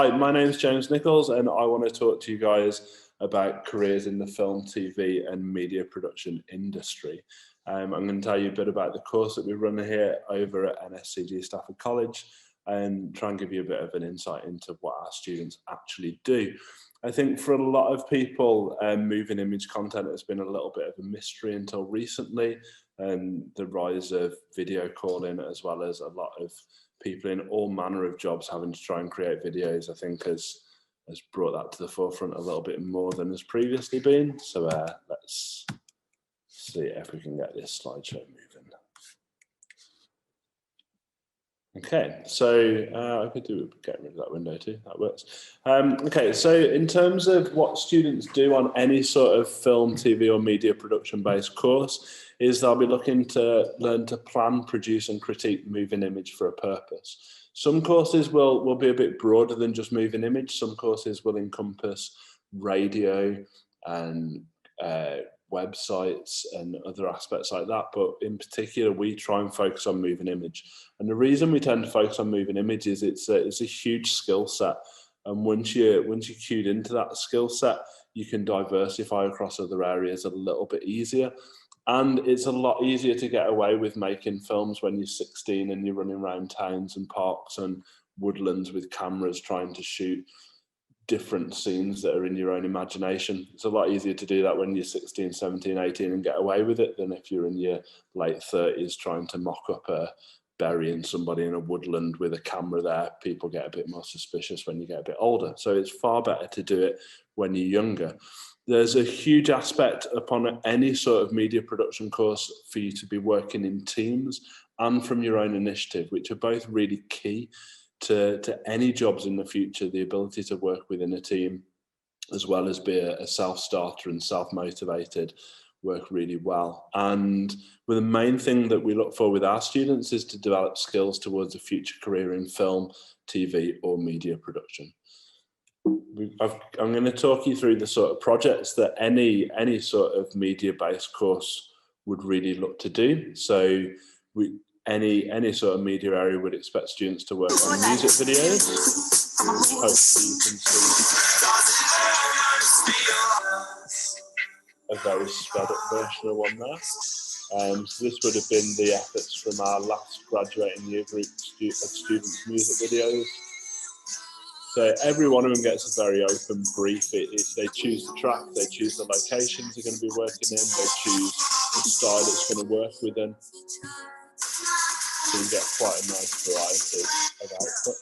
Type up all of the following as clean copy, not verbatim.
hi, my name is James Nichols and I want to talk to you guys about careers in the film, TV and media production industry. I'm going to tell you a bit about the course that we run here over at NSCG Stafford College and try and give you a bit of an insight into what our students actually do. I think for a lot of people, moving image content has been a little bit of a mystery until recently, and the rise of video calling, as well as a lot of people in all manner of jobs having to try and create videos, I think has brought that to the forefront a little bit more than has previously been. So let's see if we can get this slideshow moving. Okay, so I could get rid of that window too, that works. Okay, so in terms of what students do on any sort of film, TV or media production based course, is they'll be looking to learn to plan, produce and critique moving image for a purpose. Some courses will be a bit broader than just moving image. Some courses will encompass radio and websites and other aspects like that, but in particular we try and focus on moving image. And the reason we tend to focus on moving image is it's a huge skill set, and once you're cued into that skill set, you can diversify across other areas a little bit easier. And it's a lot easier to get away with making films when you're 16 and you're running around towns and parks and woodlands with cameras trying to shoot different scenes that are in your own imagination. It's a lot easier to do that when you're 16, 17, 18 and get away with it than if you're in your late 30s trying to mock up burying somebody in a woodland with a camera there. People get a bit more suspicious when you get a bit older. So it's far better to do it when you're younger. There's a huge aspect upon any sort of media production course for you to be working in teams and from your own initiative, which are both really key to any jobs in the future. The ability to work within a team, as well as be a self-starter and self-motivated, work really well. And the main thing that we look for with our students is to develop skills towards a future career in film, TV or media production. I'm going to talk you through the sort of projects that any sort of media-based course would really look to do. So any sort of media area would expect students to work on music videos. Hopefully you can see a very sped up version of one there. So this would have been the efforts from our last graduating year group of students' music videos. So every one of them gets a very open brief. They choose the track, they choose the locations they're going to be working in, they choose the style it's going to work within. So you get quite a nice variety of output.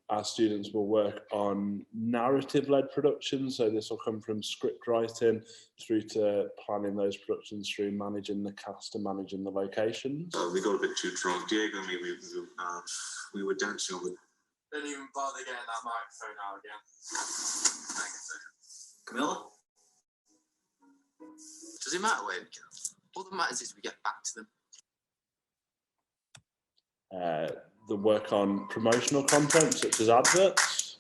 Our students will work on narrative-led productions, so this will come from script writing through to planning those productions, through managing the cast and managing the locations. We got a bit too drunk. Diego and me, we were dancing on the... Don't even bother getting that microphone out again. Camilla? Does it matter where we go? All that matters is we get back to them. The work on promotional content such as adverts.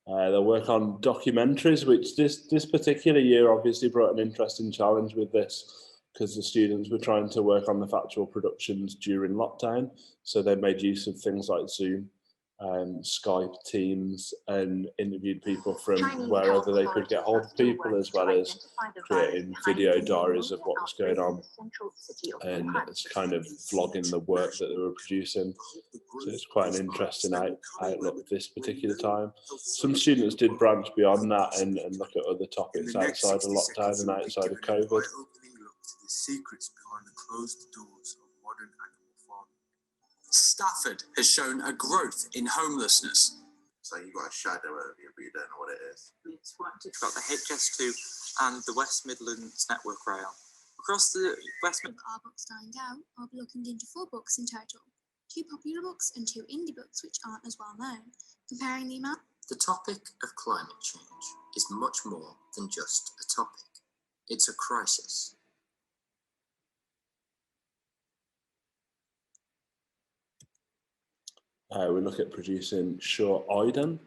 They'll work on documentaries, which this particular year obviously brought an interesting challenge with this, because the students were trying to work on the factual productions during lockdown. So they made use of things like Zoom, Skype, Teams, and interviewed people from wherever they could get hold of people, as well as creating video diaries of what was going on and it's kind of vlogging the work that they were producing. So it's quite an interesting outlook this particular time. Some students did branch beyond that and look at other topics outside of lockdown and outside of COVID. The secrets behind the closed doors of modern animal farming. Stafford has shown a growth in homelessness. So you've got a shadow over you, but you don't know what it is. It's got the HS2 and the West Midlands Network Rail. Across the West Midlands... Our books dying out, I'll be looking into 4 books in total. 2 popular books and 2 indie books which aren't as well known. Comparing the amount The topic of climate change is much more than just a topic. It's a crisis. We look at producing short idents.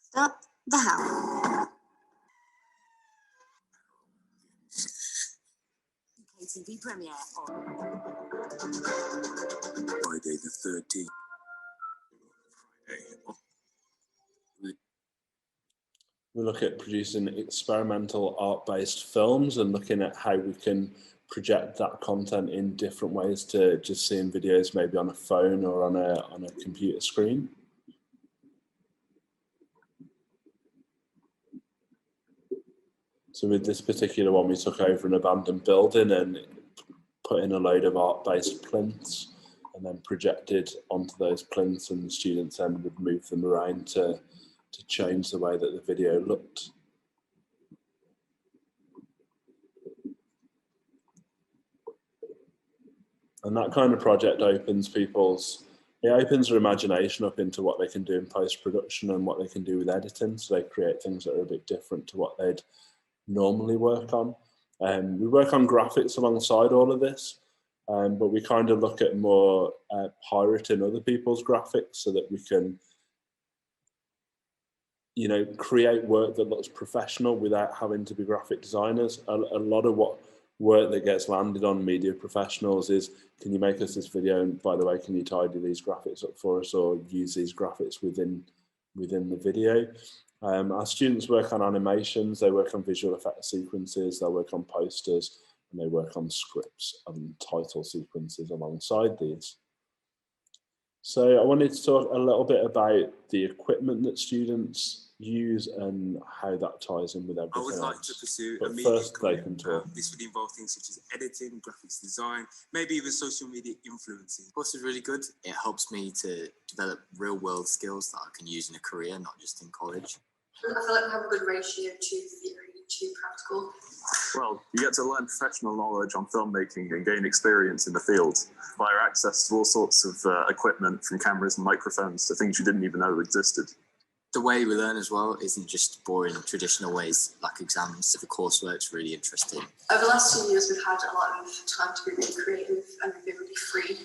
Stop the howl. KTV premiere on Friday the 13th. We look at producing experimental art-based films and looking at how we can project that content in different ways to just seeing videos maybe on a phone or on a computer screen. So with this particular one, we took over an abandoned building and put in a load of art-based plinths and then projected onto those plinths, and the students then would move them around to change the way that the video looked. And that kind of project opens their imagination up into what they can do in post-production and what they can do with editing. So they create things that are a bit different to what they'd normally work on. We work on graphics alongside all of this, but we kind of look at more pirating other people's graphics so that we can, you know, create work that looks professional without having to be graphic designers. A lot of what work that gets landed on media professionals is, can you make us this video, and by the way, can you tidy these graphics up for us or use these graphics within the video. Our students work on animations, they work on visual effect sequences, they work on posters, and they work on scripts and title sequences alongside these. So I wanted to talk a little bit about the equipment that students use and how that ties in with everything I would like to else. pursue But a media first they career. can talk. This would involve things such as editing, graphics design, maybe even social media influencing. The course is really good. It helps me to develop real world skills that I can use in a career, not just in college. I feel like we have a good ratio to theory to practical. Well, you get to learn professional knowledge on filmmaking and gain experience in the field via access to all sorts of equipment, from cameras and microphones to things you didn't even know existed. The way we learn as well isn't just boring traditional ways like exams. The coursework's really interesting. Over the last 2 years, we've had a lot of time to be really creative and be really free.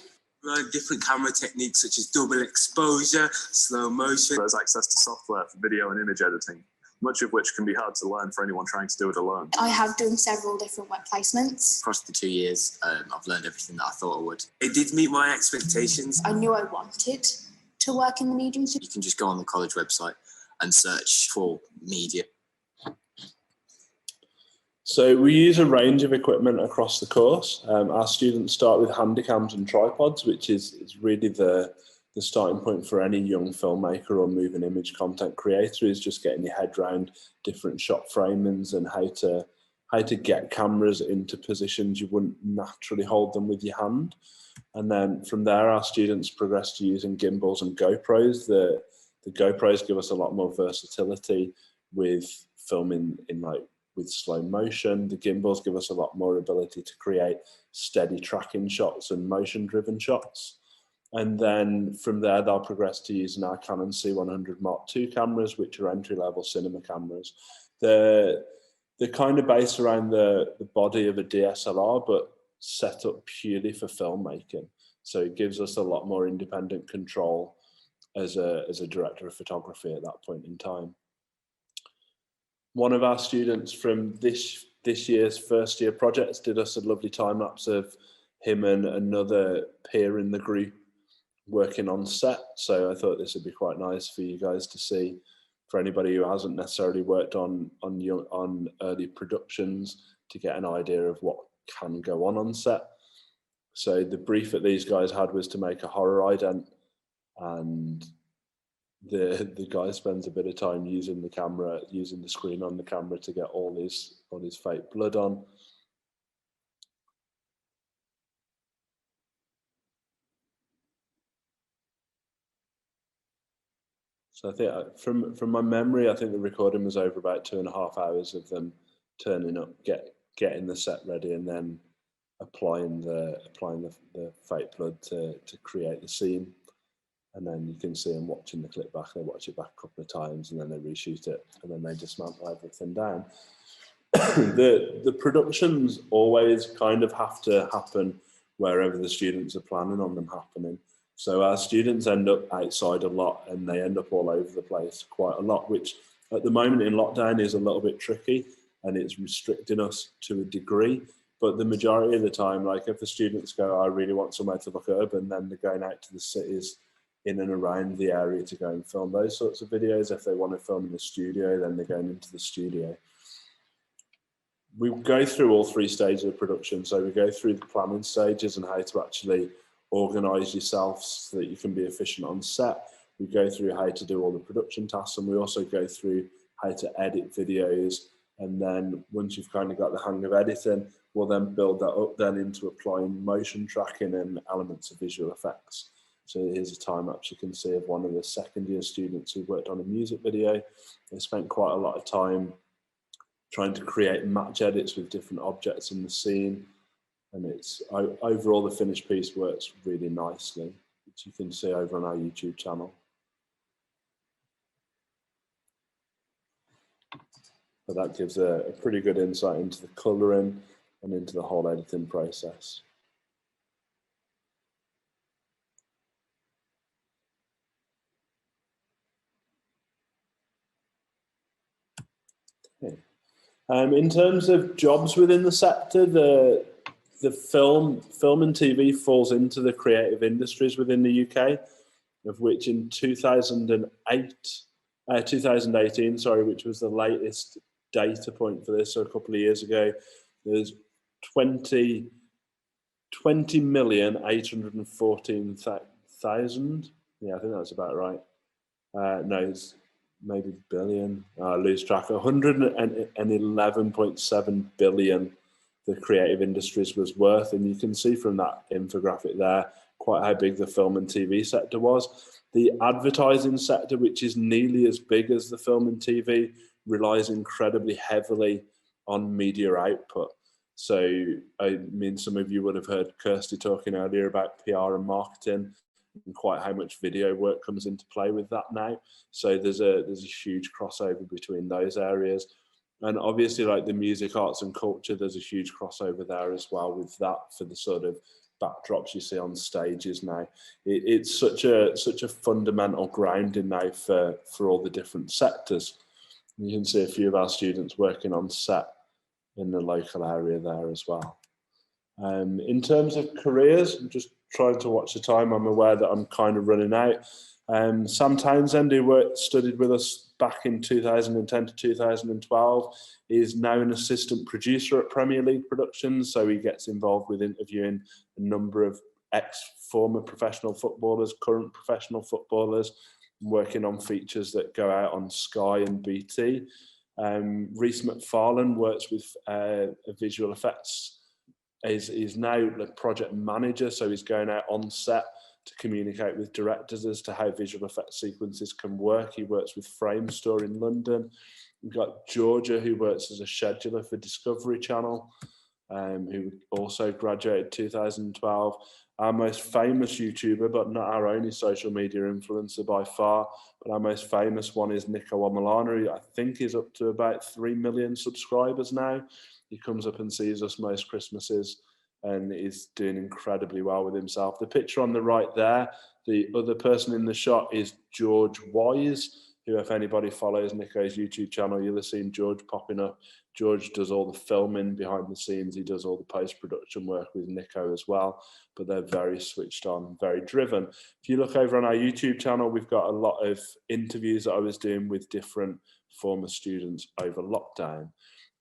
Learn different camera techniques such as double exposure, slow motion. There's access to software for video and image editing, much of which can be hard to learn for anyone trying to do it alone. I have done several different work placements. Across the 2 years, I've learned everything that I thought I would. It did meet my expectations. I knew I wanted to work in the medium. You can just go on the college website and search for media. So we use a range of equipment across the course. Our students start with handycams and tripods, which is really the starting point for any young filmmaker or moving image content creator, is just getting your head around different shot framings and how to get cameras into positions you wouldn't naturally hold them with your hand. And then from there, our students progress to using gimbals and GoPros. The GoPros give us a lot more versatility with filming with slow motion. The gimbals give us a lot more ability to create steady tracking shots and motion driven shots. And then from there, they'll progress to using our Canon C100 Mark II cameras, which are entry-level cinema cameras. They're kind of based around the body of a DSLR, but set up purely for filmmaking. So it gives us a lot more independent control as a director of photography at that point in time. One of our students from this year's first year projects did us a lovely time lapse of him and another peer in the group working on set. So I thought this would be quite nice for you guys to see, for anybody who hasn't necessarily worked on early productions, to get an idea of what can go on set. So the brief that these guys had was to make a horror ident, and the guy spends a bit of time using the screen on the camera to get all his fake blood on. So I think from my memory, I think the recording was over about 2.5 hours of them turning up, getting the set ready, and then applying the fake blood to create the scene. And then you can see them watching the clip back. They watch it back a couple of times, and then they reshoot it, and then they dismantle everything down. The productions always kind of have to happen wherever the students are planning on them happening. So our students end up outside a lot, and they end up all over the place quite a lot, which at the moment in lockdown is a little bit tricky, and it's restricting us to a degree. But the majority of the time, like if the students go, I really want somewhere to look urban, then they're going out to the cities in and around the area to go and film those sorts of videos. If they want to film in the studio, then they're going into the studio. We go through all three stages of production. So we go through the planning stages and how to actually organise yourself so that you can be efficient on set. We go through how to do all the production tasks, and we also go through how to edit videos. And then once you've kind of got the hang of editing, we'll then build that up then into applying motion tracking and elements of visual effects. So here's a time lapse you can see of one of the second year students who worked on a music video. They spent quite a lot of time trying to create match edits with different objects in the scene. And it's overall the finished piece works really nicely, which you can see over on our YouTube channel. But that gives a pretty good insight into the colouring and into the whole editing process. Okay. In terms of jobs within the sector, the film and TV falls into the creative industries within the UK, of which in 2018, sorry, which was the latest data point for this, so a couple of years ago, there's 20,814,000. Yeah, I think that's about right. No, it's maybe billion. I lose track. 111.7 billion the creative industries was worth, and you can see from that infographic there quite how big the film and TV sector was. The advertising sector, which is nearly as big as the film and TV, relies incredibly heavily on media output. So, I mean, some of you would have heard Kirsty talking earlier about PR and marketing and quite how much video work comes into play with that now. So there's a huge crossover between those areas. And obviously, like the music, arts and culture, there's a huge crossover there as well with that for the sort of backdrops you see on stages now. It's such a fundamental grounding now for all the different sectors. You can see a few of our students working on set in the local area there as well. In terms of careers, I'm just trying to watch the time. I'm aware that I'm kind of running out. Sam Townsend, who studied with us back in 2010 to 2012, is now an assistant producer at Premier League Productions. So he gets involved with interviewing a number of ex-former professional footballers, current professional footballers, working on features that go out on Sky and BT. Reese McFarlane works with visual effects. He's now the project manager, so he's going out on set to communicate with directors as to how visual effects sequences can work. He works with Framestore in London. We've got Georgia, who works as a scheduler for Discovery Channel, who also graduated 2012. Our most famous YouTuber, but not our only social media influencer by far, but our most famous one is Nico Omalana, who I think is up to about 3 million subscribers now. He comes up and sees us most Christmases and is doing incredibly well with himself. The picture on the right there, the other person in the shot is George Wise, who, if anybody follows Nico's YouTube channel, you'll have seen George popping up. George does all the filming behind the scenes. He does all the post-production work with Nico as well, but they're very switched on, very driven. If you look over on our YouTube channel, we've got a lot of interviews that I was doing with different former students over lockdown.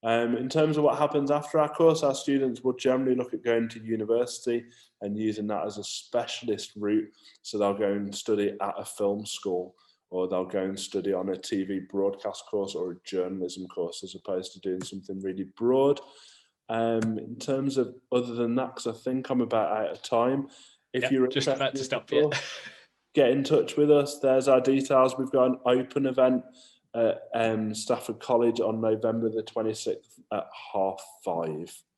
In terms of what happens after our course, our students will generally look at going to university and using that as a specialist route. So they'll go and study at a film school, or they'll go and study on a TV broadcast course or a journalism course, as opposed to doing something really broad. In terms of other than that, because I think I'm about out of time. If you're just about to stop you. Get in touch with us. There's our details. We've got an open event at Stafford College on November the 26th at 5:30.